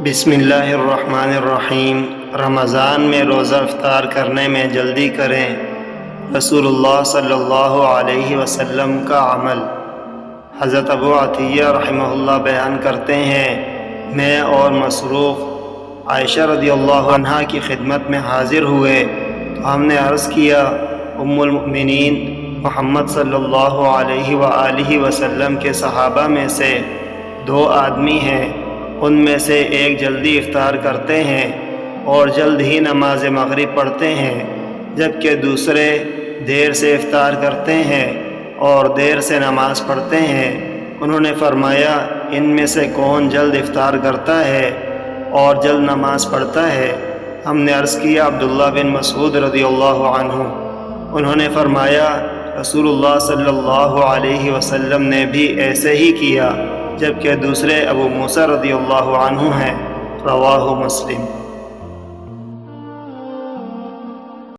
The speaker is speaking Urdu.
بسم اللہ الرحمن الرحیم۔ رمضان میں روزہ افطار کرنے میں جلدی کریں، رسول اللہ صلی اللہ علیہ وسلم کا عمل۔ حضرت ابو عطیہ رحمہ اللہ بیان کرتے ہیں، میں اور مسروق عائشہ رضی اللہ عنہا کی خدمت میں حاضر ہوئے تو ہم نے عرض کیا، ام المؤمنین محمد صلی اللہ علیہ وآلہ وسلم کے صحابہ میں سے 2 آدمی ہیں، ان میں سے ایک جلدی افطار کرتے ہیں اور جلد ہی نماز مغرب پڑھتے ہیں، جبکہ دوسرے دیر سے افطار کرتے ہیں اور دیر سے نماز پڑھتے ہیں۔ انہوں نے فرمایا، ان میں سے کون جلد افطار کرتا ہے اور جلد نماز پڑھتا ہے؟ ہم نے عرض کیا، عبداللہ بن مسعود رضی اللہ عنہ۔ انہوں نے فرمایا، رسول اللہ صلی اللہ علیہ وسلم نے بھی ایسے ہی کیا، جبکہ دوسرے ابو موسیٰ رضی اللہ عنہ ہیں۔ رواہ مسلم۔